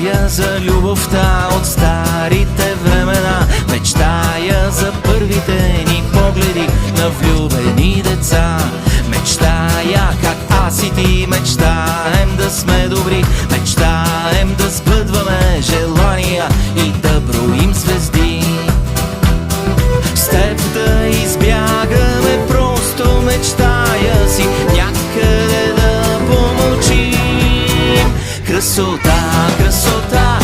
Мечтая за любовта от старите времена, мечтая за първите ни погледи на влюбени деца. Мечтая как аз и ти мечтаем да сме добри, мечтаем да сбъдваме желания и да броим звезди. С теб да избягаме, просто мечтая си някъде да помълчим. Красота, красота,